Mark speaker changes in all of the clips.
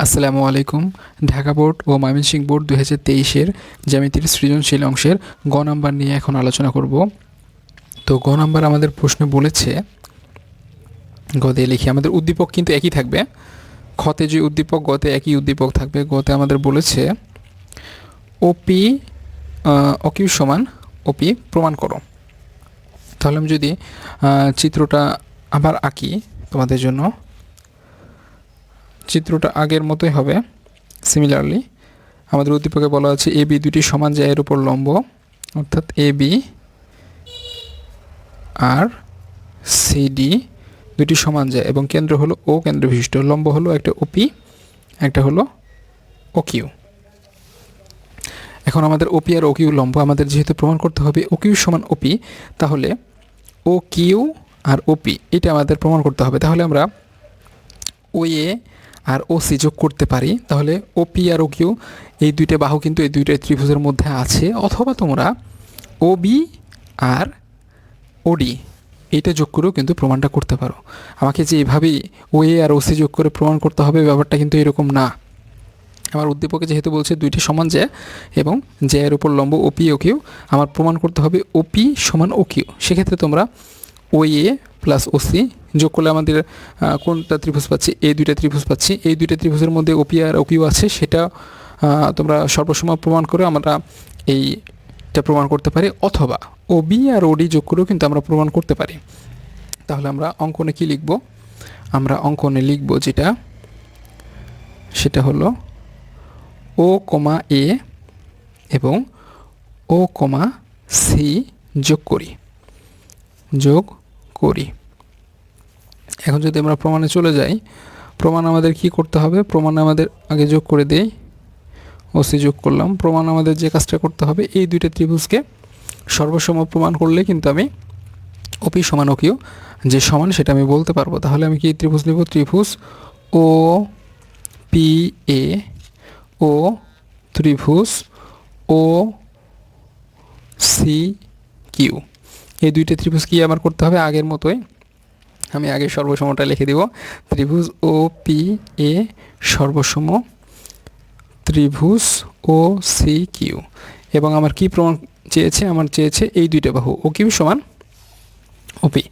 Speaker 1: আসসালামু আলাইকুম। ঢাকা বোর্ড ও ময়মনসিংহ বোর্ড 2023-এর জ্যামিতির সৃজনশীল অংশের গ নাম্বার নিয়ে এখন আলোচনা করব। তো গ নাম্বার আমাদের প্রশ্নে বলেছে, গ দিয়ে লিখি, আমাদের উদ্দীপক কিন্তু একই থাকবে। খতে যে উদ্দীপক গতে একই উদ্দীপক থাকবে। গতে আমাদের বলেছে ওপি অকিউ সমান ওপি প্রমাণ করো। তাহলে আমি যদি চিত্রটা আবার আঁকি তোমাদের জন্য, চিত্রটা আগের মতোই হবে। সিমিলারলি আমাদের উদ্দীপকে বলা আছে এ বি দুটি সমান যায় এর উপর লম্ব, অর্থাৎ এ বি আর সিডি দুটি সমান যায় এবং কেন্দ্র হলো ও কেন্দ্র বিশিষ্ট। লম্ব হলো একটা ওপি, একটা হলো ওকিউ। এখন আমাদের ওপি আর ওকিউ লম্ব, আমাদের যেহেতু প্রমাণ করতে হবে ওকিউ সমান ওপি, তাহলে ও কিউ আর ওপি এটা আমাদের প্রমাণ করতে হবে। তাহলে আমরা ও এ আর ও সি যোগ করতে পারি। তাহলে ওপি আর ওকিউ এই দুইটা বাহু কিন্তু এই দুইটা ত্রিভুজের মধ্যে আছে, অথবা তোমরা ও বি আর ওডি এইটা যোগ করেও কিন্তু প্রমাণটা করতে পারো। আমাকে যে এভাবেই ও এ আর ও সি যোগ করে প্রমাণ করতে হবে, ব্যাপারটা কিন্তু এরকম না। আমার উদ্দীপকে যেহেতু বলছে দুইটি সমান জ্যা এবং জ্যা এর উপর লম্ব ওপি ওকিউ, আমার প্রমাণ করতে হবে ওপি সমান ওকিউ। সেক্ষেত্রে তোমরা ও এ প্লাস ও সি যোগ করলে আমাদের কোনটা ত্রিভুজ পাচ্ছি? এই দুইটা ত্রিভুজ পাচ্ছি। এই দুইটা ত্রিভুজের মধ্যে ওপি আর ওকিউ আছে, সেটা তোমরা সর্বসময় প্রমাণ করে আমরা এইটা প্রমাণ করতে পারি, অথবা ও বি আর ওডি যোগ করেও কিন্তু আমরা প্রমাণ করতে পারি। তাহলে আমরা অঙ্কনে কি লিখব? আমরা অঙ্কনে লিখব যেটা, সেটা হলো ও কমা এ এবং ও কমা সি যোগ করি। এখন যদি আমরা প্রমাণে চলে যাই, প্রমাণ আমাদের কি করতে হবে? প্রমাণ আমাদের আগে যোগ করে দেই, ওসি যোগ করলাম। প্রমাণ আমাদের যে কাজটা করতে হবে, এই দুইটা ত্রিভুজকে সর্বসম প্রমাণ করলে কিন্তু আমি ওপি সমান ওকিউ যে সমান সেটা আমি বলতে পারবো। তাহলে আমি কি ত্রিভুজ নেব? ত্রিভুজ ও পি এ ও ত্রিভুজ ও সি কিউ। এই দুইটা ত্রিভুজ কি আমার করতে হবে? আগের মতোই আমি আগে সর্বসমটা লিখে দিব। ত্রিভুজ ও পি এ সর্বসম ত্রিভুজ ও সি কিউ। এবং আমার কি প্রমাণ চেয়েছে? আমার চেয়েছে এই দুইটা বাহু ও কিউ সমান ওপি,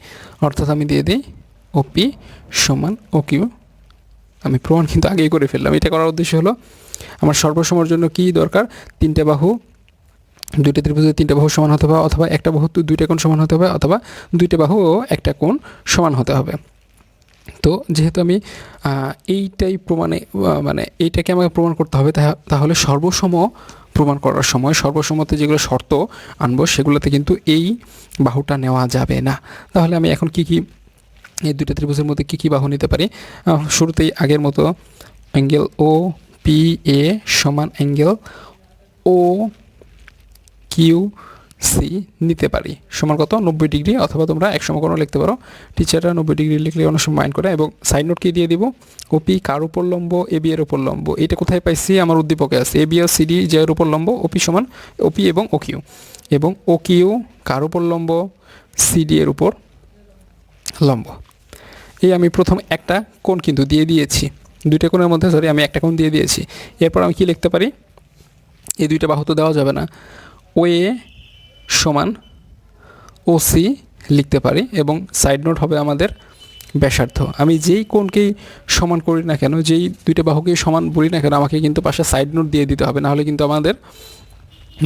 Speaker 1: অর্থাৎ আমি দিয়ে দিই ওপি সমান ও কিউ। আমি প্রমাণ কিন্তু আগেই করে ফেললাম। এটা করার উদ্দেশ্য হলো আমার সর্বসমর জন্য কি দরকার? তিনটে বাহু, দুইটা ত্রিভুজের তিনটা বাহু সমান হতে হবে, অথবা একটা বাহু দুইটা কোণ সমান হতে হবে, অথবা দুইটা বাহু ও একটা কোণ সমান হতে হবে। তো যেহেতু আমি এইটাই প্রমাণে মানে এইটাকে আমাকে প্রমাণ করতে হবে, তাহলে সর্বসম প্রমাণ করার সময় সর্বসমতে যেগুলো শর্ত আনবো সেগুলোতে কিন্তু এই বাহুটা নেওয়া যাবে না। তাহলে আমি এখন কি এই দুইটা ত্রিভুজের মধ্যে কি বাহু নিতে পারি? শুরুতেই আগের মতো অ্যাঙ্গেল ও পি এ সমান অ্যাঙ্গেল ও কিউ সি নিতে পারি। সমান কত? 90 ডিগ্রি, অথবা তোমরা এক সমকোণ লিখতে পারো। টিচাররা 90 ডিগ্রি লিখলে অনেক সময় মাইন্ড করে। এবং সাইড নোট কি দিয়ে দিব? ওপি কার উপর লম্ব? এ বি এর উপর লম্ব। এটা কোথায় পাইছি? আমার উদ্দীপকে আছে এ বি আর সিডি যে এর উপর লম্ব, ওপি সমান ওপি এবং ও কিউ। এবং ও কিউ কার উপর লম্ব? সিডি এর উপর লম্ব। এই আমি প্রথম একটা কোণ কিন্তু দিয়ে দিয়েছি, দুইটা কোণের মধ্যে আমি একটা কোণ দিয়ে দিয়েছি। এরপর আমি কি লিখতে পারি? এই দুইটা বাহু তো দেওয়া যাবে না, ও এ সমান ও সি লিখতে পারি। এবং সাইড নোট হবে আমাদের ব্যাসার্ধ। আমি যেই কোণকেই সমান করি না কেন, যেই দুইটা বাহুকেই সমান বলি না কেন, আমাকে কিন্তু পাশে সাইড নোট দিয়ে দিতে হবে, নাহলে কিন্তু আমাদের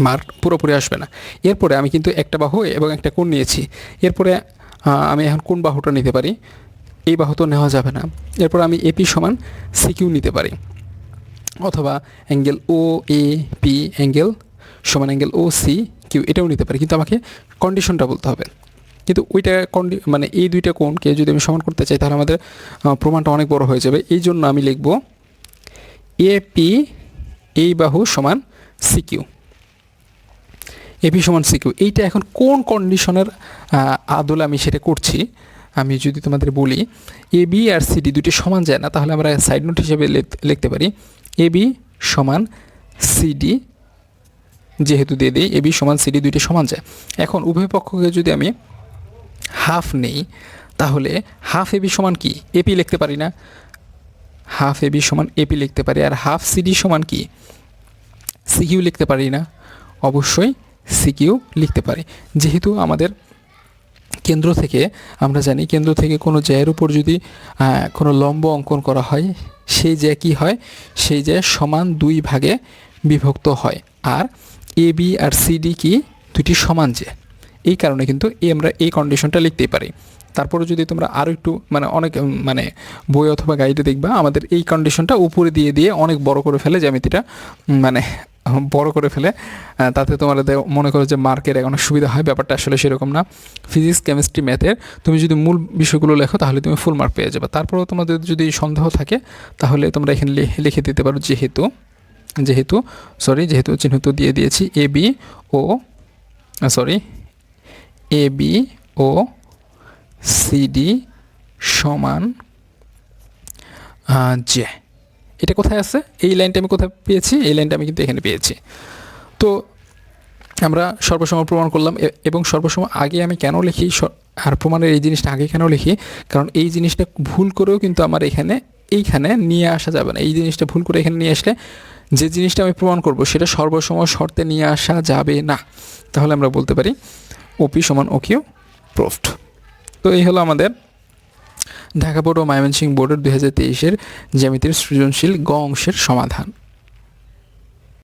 Speaker 1: মার্ক পুরোপুরি আসবে না। এরপরে আমি কিন্তু একটা বাহু এবং একটা কোণ নিয়েছি। এরপরে আমি এখন কোন বাহুটা নিতে পারি? এই বাহু তো নেওয়া যাবে না। এরপর আমি এপি সমান সিকিউ নিতে পারি, অথবা angle O A P angle সমান অ্যাঙ্গেল ও সি কিউ এটাও নিতে পারি। কিন্তু আমাকে কন্ডিশনটা বলতে হবে। কিন্তু ওইটা মানে এই দুইটা কোণকে যদি আমি সমান করতে চাই, তাহলে আমাদের প্রমাণটা অনেক বড় হয়ে যাবে। এই জন্য আমি লিখব এপি এই বাহু সমান সিকিউ। এপি সমান সিকিউ। এইটা এখন কোন কন্ডিশনের আদলে আমি সেটা করছি? আমি যদি তোমাদের বলি এ বি আর সিডি দুটি সমান যায় না, তাহলে আমরা সাইড নোট হিসেবে লিখতে পারি এ বি সমান সিডি, যেহেতু দিয়ে দিই এ বি সমান সিডি দুইটি সমান যায়। এখন উভয় পক্ষকে যদি আমি হাফ নেই, তাহলে হাফ এ বি সমান কি? এপি লিখতে পারি না, হাফ এবি সমান এপি লিখতে পারি, আর হাফ সিডি সমান কি সিকিউ লিখতে পারি না? অবশ্যই সিকিউ লিখতে পারি। যেহেতু আমাদের কেন্দ্র থেকে আমরা জানি কেন্দ্র থেকে কোনো জ্যায়ের উপর যদি কোনো লম্ব অঙ্কন করা হয়, সেই জ্যা কী হয়, সেই জ্যা সমান 2 ভাগে বিভক্ত হয়। আর এ বি আর সিডি কি দুটি সমান জ্যা, এই কারণে কিন্তু আমরা এই কন্ডিশনটা লিখতেই পারি। তারপরে যদি তোমরা আরও একটু অনেক বই অথবা গাইডে দেখবা আমাদের এই কন্ডিশনটা উপরে দিয়ে দিয়ে অনেক বড় করে ফেলে, জ্যামিতিটা বড় করে ফেলে, তাতে তোমাদের মনে করো যে মার্কের অনেক সুবিধা হয়। ব্যাপারটা আসলে সেরকম না। ফিজিক্স, কেমিস্ট্রি, ম্যাথের তুমি যদি মূল বিষয়গুলো লেখো তাহলে তুমি ফুল মার্ক পেয়ে যাবে। তারপরেও তোমাদের যদি সন্দেহ থাকে তাহলে তোমরা এখানে লিখে দিতে পারো যেহেতু চিহ্নিত দিয়ে দিয়েছি এ বি ও সিডি সমান জে। এটা কোথায় আছে? এই লাইনটা আমি কোথায় পেয়েছি? এই লাইনটা আমি কিন্তু এখানে পেয়েছি। তো আমরা সর্বসম প্রমাণ করলাম, এবং সর্বসম আগে আমি কেন লিখি আর প্রমাণের এই জিনিসটা আগে কেন লিখি, কারণ এই জিনিসটা ভুল করেও কিন্তু আমার এইখানে নিয়ে আসা যাবে না। এই জিনিসটা ভুল করে এখানে নিয়ে আসলে যে জিনিসটা আমি প্রমাণ করব সেটা সর্বসম শর্তে নিয়ে আসা যাবে না। তাহলে আমরা বলতে পারি ওপি সমান ও কিউ প্রুফড। তো এই হলো আমাদের ঢাকা বোর্ড ও ময়মনসিংহ বোর্ডের 2023-এর জ্যামিতির সৃজনশীল গ অংশের সমাধান।